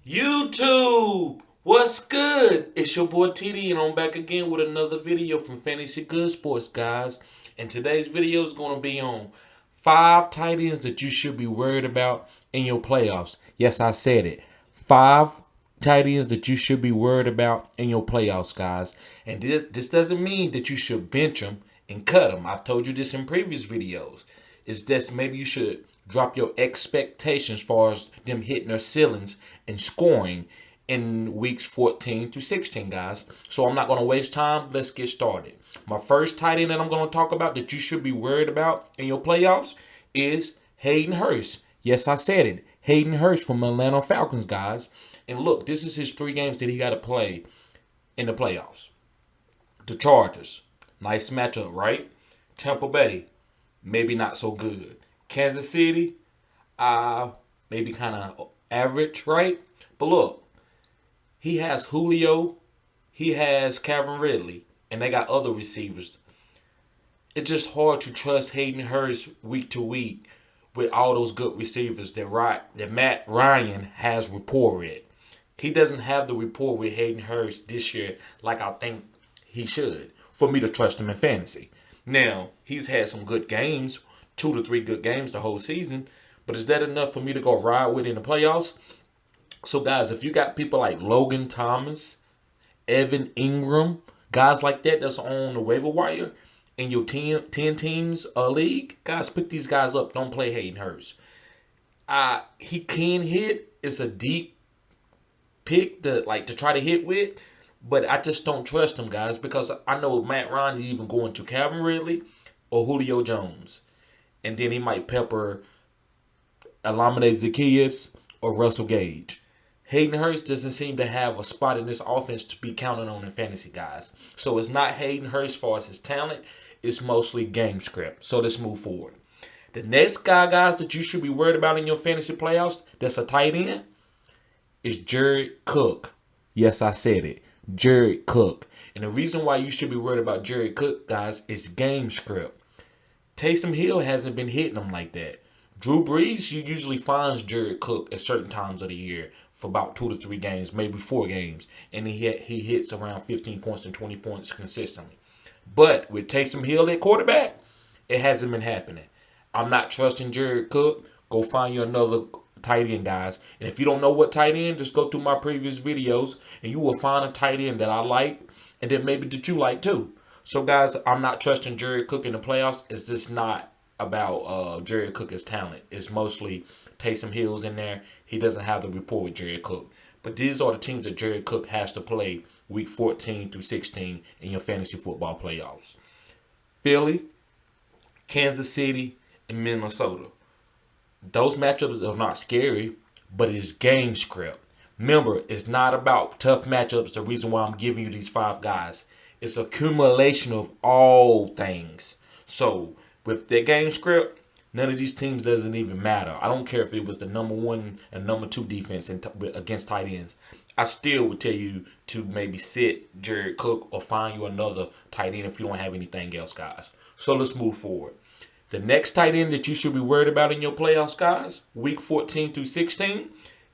YouTube, what's good? It's your boy TD, and I'm back again with another video from Fantasy Good Sports, guys. And today's video is going to be on 5 tight ends that you should be worried about in your playoffs. Yes, I said it. 5 tight ends that you should be worried about in your playoffs, guys. And this doesn't mean that you should bench them and cut them. I've told you this in previous videos. It's that maybe you should drop your expectations as far as them hitting their ceilings and scoring in weeks 14 through 16, guys. So I'm not going to waste time. Let's get started. My first tight end that I'm going to talk about that you should be worried about in your playoffs is Hayden Hurst. Yes, I said it. Hayden Hurst from Atlanta Falcons, guys. And look, this is his 3 games that he got to play in the playoffs. The Chargers, nice matchup, right? Tampa Bay, maybe not so good. Kansas City, maybe kind of average, right? But look, he has Julio, he has Calvin Ridley, and they got other receivers. It's just hard to trust Hayden Hurst week to week with all those good receivers that Matt Ryan has rapport with. He doesn't have the rapport with Hayden Hurst this year like I think he should for me to trust him in fantasy. Now, he's had some good games, 2 to 3 good games the whole season, but is that enough for me to go ride with in the playoffs? So, guys, if you got people like Logan Thomas, Evan Ingram, guys like that that's on the waiver wire in your 10 teams league, guys, pick these guys up. Don't play Hayden Hurst. He can hit. It's a deep pick to try to hit with, but I just don't trust him, guys, because I know Matt Ryan is even going to Calvin Ridley or Julio Jones, and then he might pepper Alameda Zaccheaus or Russell Gage. Hayden Hurst doesn't seem to have a spot in this offense to be counted on in fantasy, guys. So it's not Hayden Hurst as far as his talent. It's mostly game script. So let's move forward. The next guy, guys, that you should be worried about in your fantasy playoffs that's a tight end is Jared Cook. Yes, I said it. Jared Cook. And the reason why you should be worried about Jared Cook, guys, is game script. Taysom Hill hasn't been hitting him like that. Drew Brees usually finds Jared Cook at certain times of the year for about 2 to 3 games, maybe 4 games, and he hits around 15 points and 20 points consistently. But with Taysom Hill at quarterback, it hasn't been happening. I'm not trusting Jared Cook. Go find you another tight end, guys. And if you don't know what tight end, just go through my previous videos, and you will find a tight end that I like, and then maybe that you like too. So, guys, I'm not trusting Jared Cook in the playoffs. It's just not about Jared Cook's talent. It's mostly Taysom Hill's in there. He doesn't have the rapport with Jared Cook. But these are the teams that Jared Cook has to play week 14 through 16 in your fantasy football playoffs. Philly, Kansas City, and Minnesota. Those matchups are not scary, but it's game script. Remember, it's not about tough matchups. The reason why I'm giving you these 5 guys. It's accumulation of all things. So, with their game script, none of these teams doesn't even matter. I don't care if it was the number 1 and number 2 defense against tight ends. I still would tell you to maybe sit Jared Cook or find you another tight end if you don't have anything else, guys. So let's move forward. The next tight end that you should be worried about in your playoffs, guys, week 14 through 16,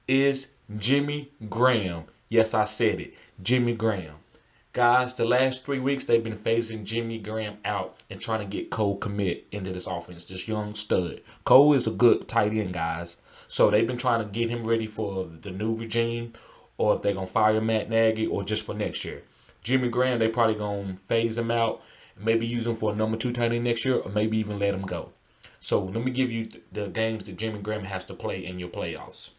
is Jimmy Graham. Yes, I said it. Jimmy Graham. Guys, the last 3 weeks, they've been phasing Jimmy Graham out and trying to get Cole Kmet into this offense, this young stud. Cole is a good tight end, guys. So they've been trying to get him ready for the new regime, or if they're going to fire Matt Nagy, or just for next year. Jimmy Graham, they probably going to phase him out, maybe use him for a number 2 tight end next year, or maybe even let him go. So let me give you the games that Jimmy Graham has to play in your playoffs.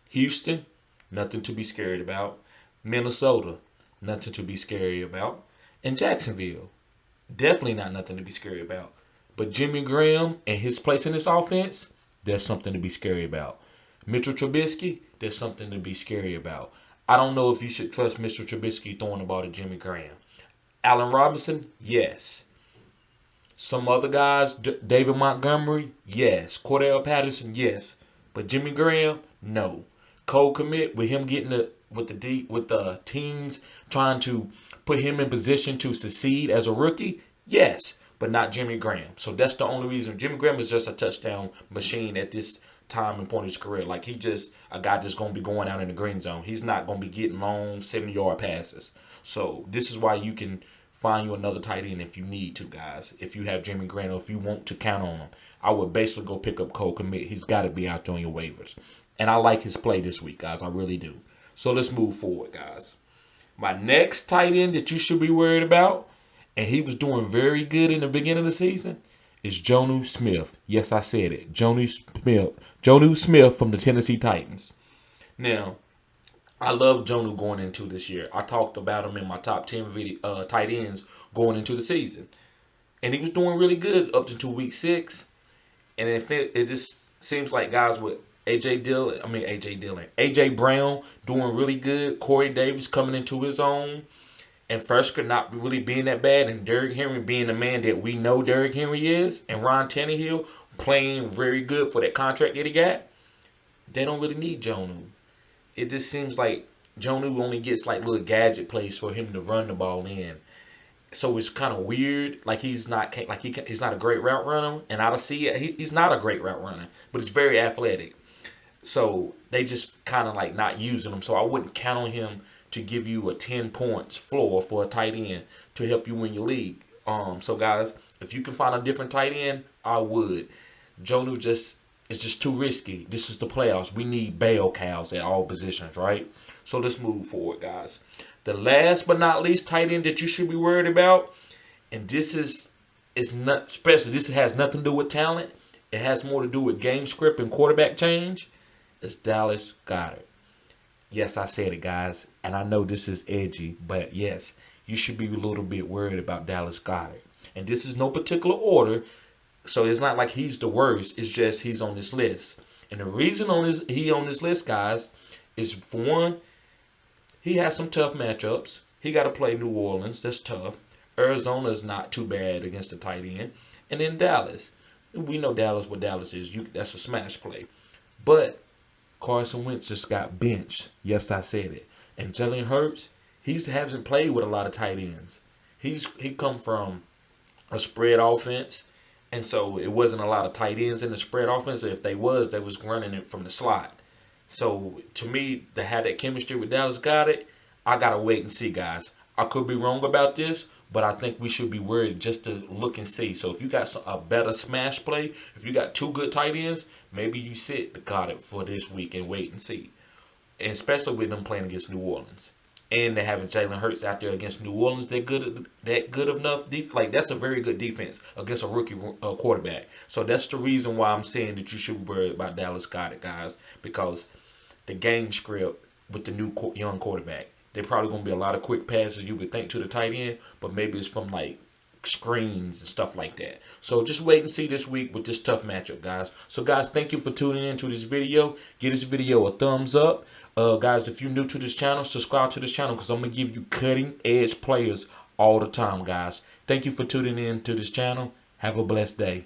Houston, nothing to be scared about. Minnesota, nothing to be scary about. And Jacksonville, definitely not nothing to be scary about. But Jimmy Graham and his place in this offense, there's something to be scary about. Mitchell Trubisky, there's something to be scary about. I don't know if you should trust Mr. Trubisky throwing the ball to Jimmy Graham. Allen Robinson, yes. Some other guys, David Montgomery, yes. Cordell Patterson, yes. But Jimmy Graham, no. Cole Kmet, with him getting with the teams trying to put him in position to succeed as a rookie, yes. But not Jimmy Graham. So that's the only reason. Jimmy Graham is just a touchdown machine at this time and point of his career. Like, he just a guy just going to be going out in the green zone. He's not going to be getting long 70-yard passes. So this is why you can find you another tight end if you need to, guys. If you have Jimmy Graham, or if you want to count on him, I would basically go pick up Cole Kmet. He's got to be out there on your waivers. And I like his play this week, guys. I really do. So let's move forward, guys. My next tight end that you should be worried about, and he was doing very good in the beginning of the season, is Jonnu Smith. Yes, I said it. Jonnu Smith from the Tennessee Titans. Now, I love Jonnu going into this year. I talked about him in my top 10 tight ends going into the season. And he was doing really good up to week 6. And it just seems like guys with AJ Brown doing really good. Corey Davis coming into his own. And Fersker not really being that bad. And Derrick Henry being the man that we know Derrick Henry is. And Ron Tannehill playing very good for that contract that he got. They don't really need Jonnu. It just seems like Jonnu only gets like little gadget plays for him to run the ball in. So it's kind of weird. Like he's not a great route runner. And I see it. He's not a great route runner. But he's very athletic. So they just kind of like not using him. So I wouldn't count on him to give you a 10 points floor for a tight end to help you win your league. So guys, if you can find a different tight end, I would. Jonnu is just too risky. This is the playoffs. We need bell cows at all positions, right? So let's move forward, guys. The last but not least tight end that you should be worried about, and this has nothing to do with talent. It has more to do with game script and quarterback change. It's Dallas Goedert. Yes, I said it, guys. And I know this is edgy, but yes, you should be a little bit worried about Dallas Goedert. And this is no particular order, so it's not like he's the worst. It's just he's on this list. And the reason he on this list, guys, is for one, he has some tough matchups. He got to play New Orleans. That's tough. Arizona's not too bad against the tight end. And then Dallas. We know Dallas what Dallas is. That's a smash play. But Carson Wentz just got benched. Yes, I said it. And Jalen Hurts, he hasn't played with a lot of tight ends. He come from a spread offense, and so it wasn't a lot of tight ends in the spread offense. If they was running it from the slot. So to me, to have that chemistry with Dallas Goedert, I gotta wait and see, guys. I could be wrong about this, but I think we should be worried just to look and see. So if you got a better smash play, if you got 2 good tight ends, maybe you sit Goedert for this week and wait and see. And especially with them playing against New Orleans. And they're having Jalen Hurts out there against New Orleans. They're good enough. Like, that's a very good defense against a rookie quarterback. So that's the reason why I'm saying that you should be worried about Dallas Goedert, guys. Because the game script with the new young quarterback, there probably going to be a lot of quick passes you would think to the tight end, but maybe it's from like screens and stuff like that. So just wait and see this week with this tough matchup, guys. So guys, thank you for tuning into this video. Give this video a thumbs up. Guys, if you're new to this channel, subscribe to this channel because I'm going to give you cutting edge players all the time, guys. Thank you for tuning in to this channel. Have a blessed day.